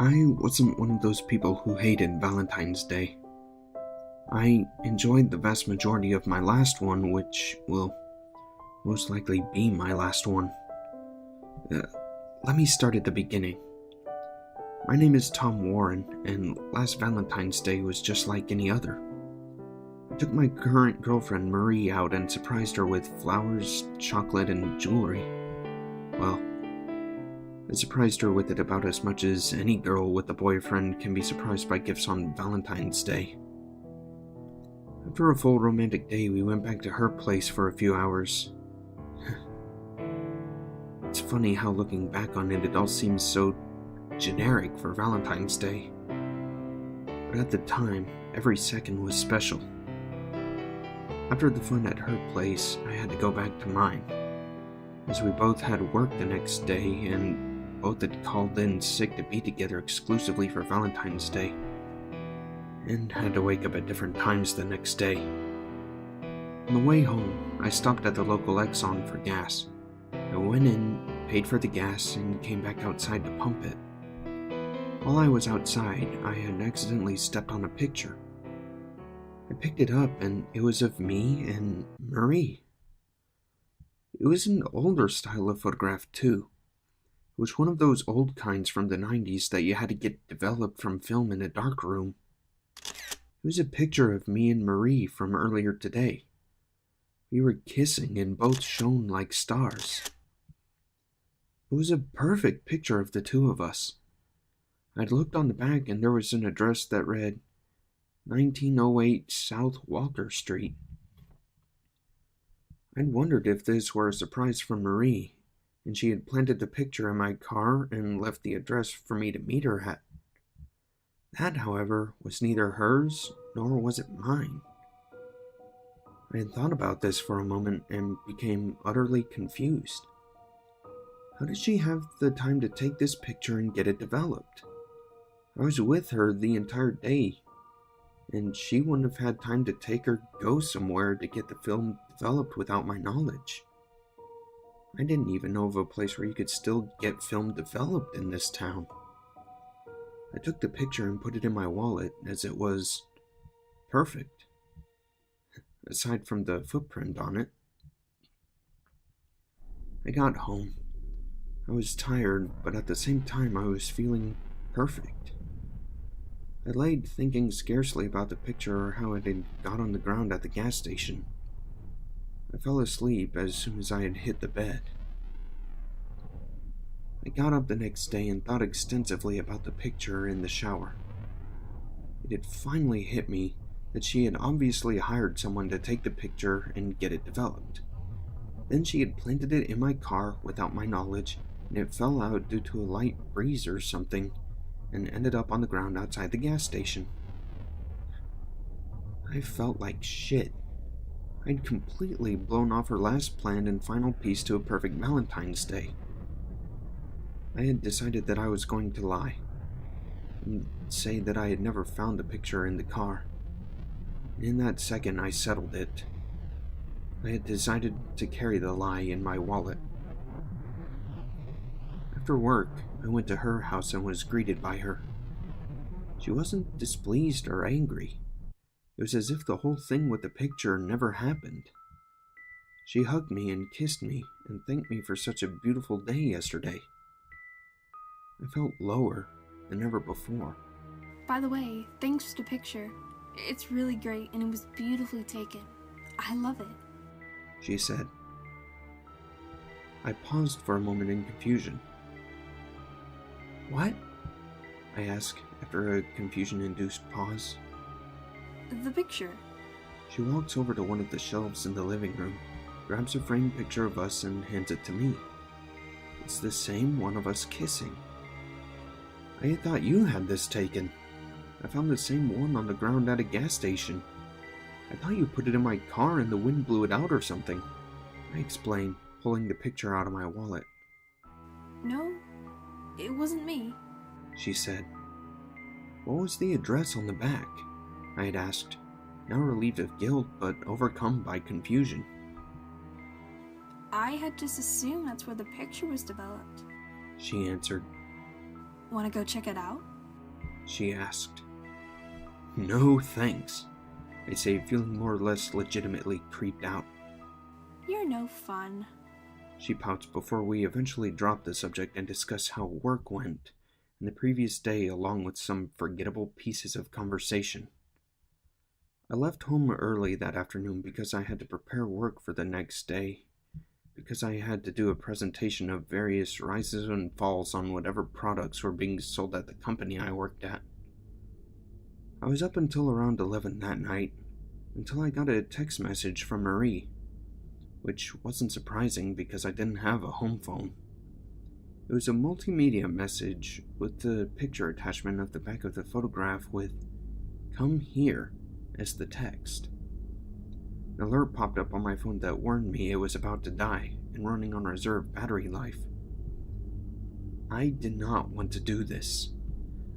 I wasn't one of those people who hated Valentine's Day. I enjoyed the vast majority of my last one, which will most likely be my last one. Uh, Let me start at the beginning. My name is Tom Warren, and last Valentine's Day was just like any other. I took my current girlfriend Marie out and surprised her with flowers, chocolate, and jewelry. Well, I surprised her with it about as much as any girl with a boyfriend can be surprised by gifts on Valentine's Day. After a full romantic day, we went back to her place for a few hours. It's funny how looking back on it, it all seems so generic for Valentine's Day. But at the time, every second was special. After the fun at her place, I had to go back to mine, as we both had work the next day and both had called in sick to be together exclusively for Valentine's Day, and had to wake up at different times the next day. On the way home, I stopped at the local Exxon for gas. I went in, paid for the gas, and came back outside to pump it. While I was outside, I had accidentally stepped on a picture. I picked it up, and it was of me and Marie. It was an older style of photograph, too. It was one of those old kinds from the 90s that you had to get developed from film in a dark room. It was a picture of me and Marie from earlier today. We were kissing and both shone like stars. It was a perfect picture of the two of us. I'd looked on the back and there was an address that read 1908 South Walker Street. I'd wondered if this were a surprise from Marie, and she had planted the picture in my car and left the address for me to meet her at. That, however, was neither hers nor was it mine. I had thought about this for a moment and became utterly confused. How did she have the time to take this picture and get it developed? I was with her the entire day, and she wouldn't have had time to take or go somewhere to get the film developed without my knowledge. I didn't even know of a place where you could still get film developed in this town. I took the picture and put it in my wallet, as it was perfect, aside from the footprint on it. I got home. I was tired, but at the same time I was feeling perfect. I laid thinking scarcely about the picture or how it had got on the ground at the gas station. I fell asleep as soon as I had hit the bed. I got up the next day and thought extensively about the picture in the shower. It had finally hit me that she had obviously hired someone to take the picture and get it developed. Then she had planted it in my car without my knowledge, and it fell out due to a light breeze or something, and ended up on the ground outside the gas station. I felt like shit. I'd completely blown off her last planned and final piece to a perfect Valentine's Day. I had decided that I was going to lie, and say that I had never found the picture in the car. In that second, I settled it. I had decided to carry the lie in my wallet. After work, I went to her house and was greeted by her. She wasn't displeased or angry. It was as if the whole thing with the picture never happened. She hugged me and kissed me and thanked me for such a beautiful day yesterday. I felt lower than ever before. By the way, thanks to the picture. It's really great and it was beautifully taken. I love it, she said. I paused for a moment in confusion. What? I asked after a confusion-induced pause. The picture. She walks over to one of the shelves in the living room, grabs a framed picture of us and hands it to me. It's the same one of us kissing. I had thought you had this taken. I found the same one on the ground at a gas station. I thought you put it in my car and the wind blew it out or something, I explained, pulling the picture out of my wallet. No, it wasn't me, she said. What was the address on the back? I had asked, now relieved of guilt but overcome by confusion. I had just assumed that's where the picture was developed, she answered. Want to go check it out? She asked. No, thanks, I say, feeling more or less legitimately creeped out. You're no fun. She pouts before we eventually drop the subject and discuss how work went and the previous day, along with some forgettable pieces of conversation. I left home early that afternoon because I had to prepare work for the next day, because I had to do a presentation of various rises and falls on whatever products were being sold at the company I worked at. I was up until around 11 that night, until I got a text message from Marie, which wasn't surprising because I didn't have a home phone. It was a multimedia message with the picture attachment of the back of the photograph with "Come here" as the text. An alert popped up on my phone that warned me it was about to die and running on reserve battery life. I did not want to do this.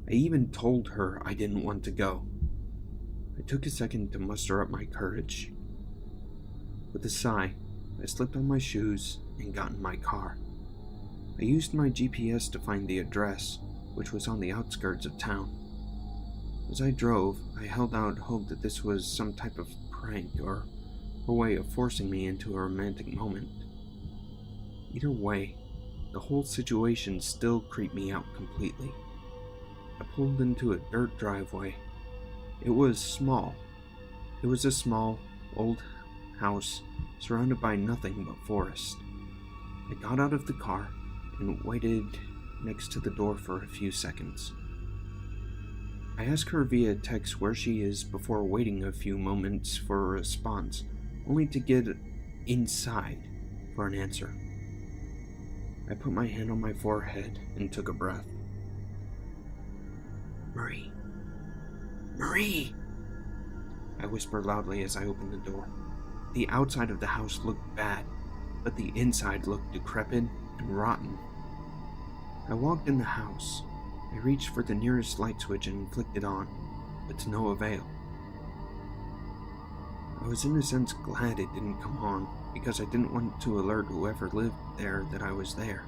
I even told her I didn't want to go. I took a second to muster up my courage. With a sigh, I slipped on my shoes and got in my car. I used my GPS to find the address, which was on the outskirts of town. As I drove, I held out hope that this was some type of prank or a way of forcing me into a romantic moment. Either way, the whole situation still creeped me out completely. I pulled into a dirt driveway. It was small. It was a small, old house surrounded by nothing but forest. I got out of the car and waited next to the door for a few seconds. I ask her via text where she is before waiting a few moments for a response, only to get inside for an answer. I put my hand on my forehead and took a breath. Marie. Marie! I whispered loudly as I opened the door. The outside of the house looked bad, but the inside looked decrepit and rotten. I walked in the house. I reached for the nearest light switch and flicked it on, but to no avail. I was in a sense glad it didn't come on, because I didn't want to alert whoever lived there that I was there.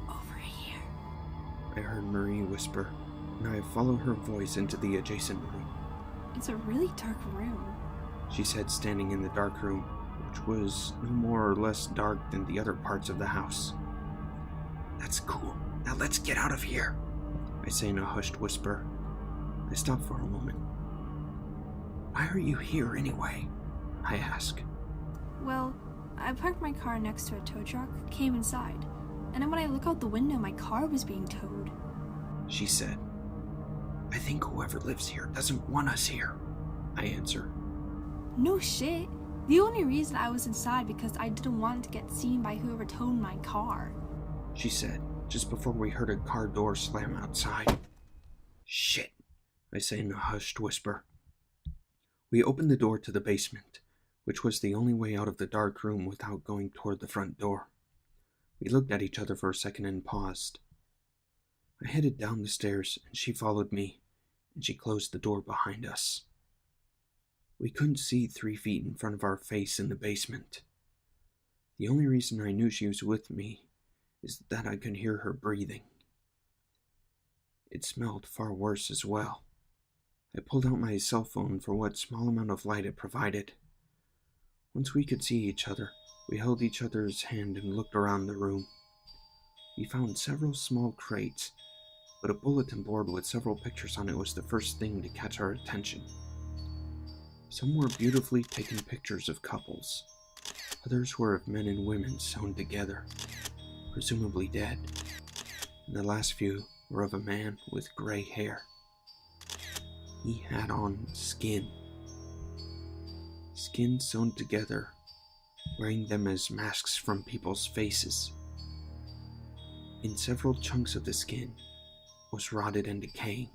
Over here. I heard Marie whisper, and I followed her voice into the adjacent room. It's a really dark room, She said, standing in the dark room, which was no more or less dark than the other parts of the house. That's cool. Now let's get out of here, I say in a hushed whisper. I stop for a moment. Why are you here anyway? I ask. Well, I parked my car next to a tow truck, came inside, and then when I look out the window, my car was being towed. She said. I think whoever lives here doesn't want us here, I answer. No shit. The only reason I was inside because I didn't want to get seen by whoever towed my car, she said, just before we heard a car door slam outside. Shit, I say in a hushed whisper. We opened the door to the basement, which was the only way out of the dark room without going toward the front door. We looked at each other for a second and paused. I headed down the stairs, and she followed me, and she closed the door behind us. We couldn't see 3 feet in front of our face in the basement. The only reason I knew she was with me is that I could hear her breathing. It smelled far worse as well. I pulled out my cell phone for what small amount of light it provided. Once we could see each other, we held each other's hand and looked around the room. We found several small crates, but a bulletin board with several pictures on it was the first thing to catch our attention. Some were beautifully taken pictures of couples. Others were of men and women sewn together, presumably dead. And the last few were of a man with gray hair. He had on skin. Skin sewn together, wearing them as masks from people's faces. In several chunks of the skin was rotted and decaying.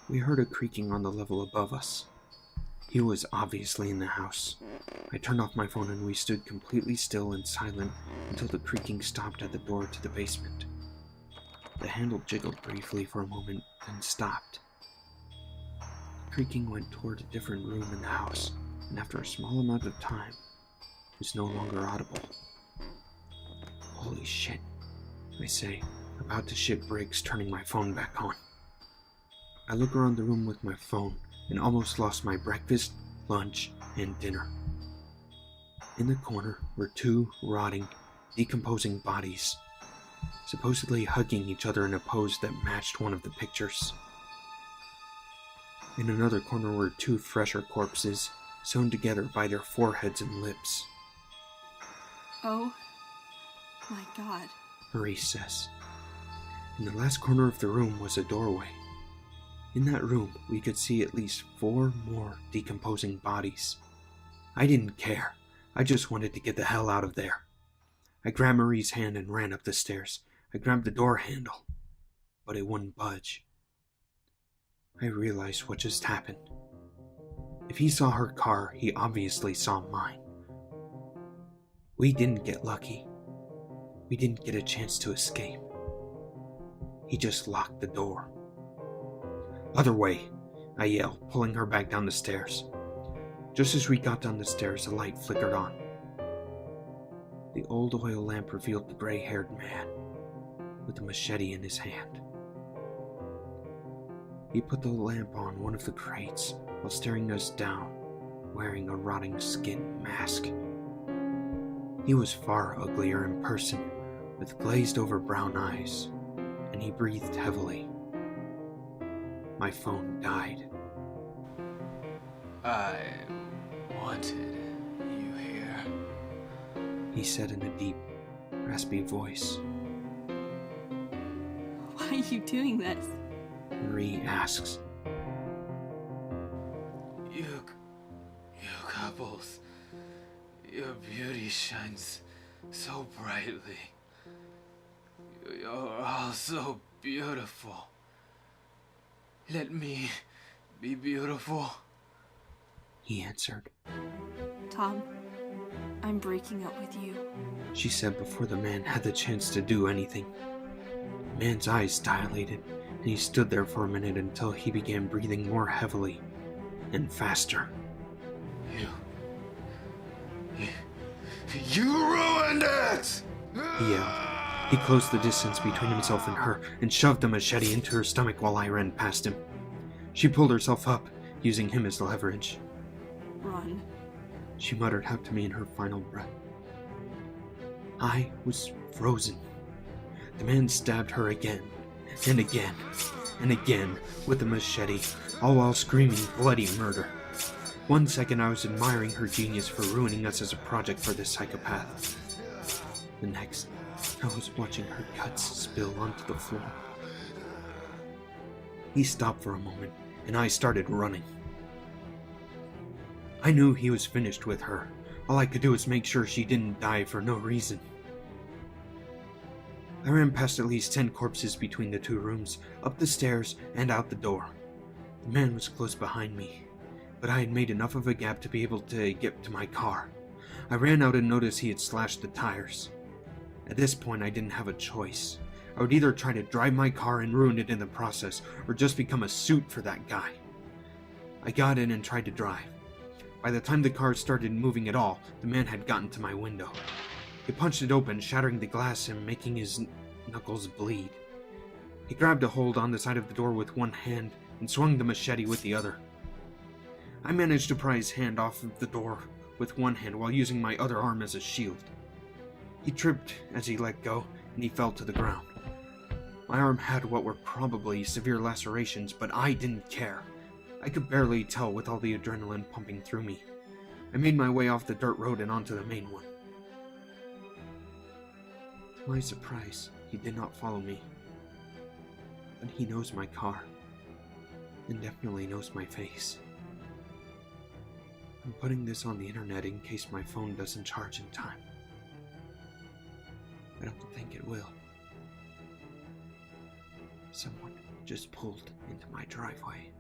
We heard a creaking on the level above us. He was obviously in the house. I turned off my phone and we stood completely still and silent until the creaking stopped at the door to the basement. The handle jiggled briefly for a moment, then stopped. The creaking went toward a different room in the house, and after a small amount of time, was no longer audible. Holy shit, I say, about to shit bricks, turning my phone back on. I look around the room with my phone and almost lost my breakfast, lunch, and dinner. In the corner were 2 rotting, decomposing bodies, supposedly hugging each other in a pose that matched one of the pictures. In another corner were 2 fresher corpses, sewn together by their foreheads and lips. Oh my God. Marie says. In the last corner of the room was a doorway. In that room, we could see at least 4 more decomposing bodies. I didn't care. I just wanted to get the hell out of there. I grabbed Marie's hand and ran up the stairs. I grabbed the door handle, but it wouldn't budge. I realized what just happened. If he saw her car, he obviously saw mine. We didn't get lucky. We didn't get a chance to escape. He just locked the door. "Other way," I yelled, pulling her back down the stairs. Just as we got down the stairs, a light flickered on. The old oil lamp revealed the gray-haired man with a machete in his hand. He put the lamp on one of the crates while staring us down, wearing a rotting skin mask. He was far uglier in person, with glazed-over brown eyes, and he breathed heavily. My phone died. "I wanted you here," he said in a deep, raspy voice. Why are you doing this? Marie asks. You couples, your beauty shines so brightly. You're all so beautiful. Let me be beautiful. He answered. Tom, I'm breaking up with you. She said before the man had the chance to do anything. The man's eyes dilated, and he stood there for a minute until he began breathing more heavily and faster. You ruined it! He yelled. He closed the distance between himself and her and shoved the machete into her stomach while I ran past him. She pulled herself up, using him as leverage. Run. She muttered out to me in her final breath. I was frozen. The man stabbed her again, and again, and again with the machete, all while screaming bloody murder. 1 second I was admiring her genius for ruining us as a project for this psychopath. The next, I was watching her guts spill onto the floor. He stopped for a moment, and I started running. I knew he was finished with her. All I could do was make sure she didn't die for no reason. I ran past at least 10 corpses between the 2 rooms, up the stairs and out the door. The man was close behind me, but I had made enough of a gap to be able to get to my car. I ran out and noticed he had slashed the tires. At this point, I didn't have a choice. I would either try to drive my car and ruin it in the process, or just become a suit for that guy. I got in and tried to drive. By the time the car started moving at all, the man had gotten to my window. He punched it open, shattering the glass and making his knuckles bleed. He grabbed a hold on the side of the door with one hand and swung the machete with the other. I managed to pry his hand off of the door with one hand while using my other arm as a shield. He tripped as he let go, and he fell to the ground. My arm had what were probably severe lacerations, but I didn't care. I could barely tell with all the adrenaline pumping through me. I made my way off the dirt road and onto the main one. To my surprise, he did not follow me. But he knows my car, and definitely knows my face. I'm putting this on the internet in case my phone doesn't charge in time. I don't think it will. Someone just pulled into my driveway.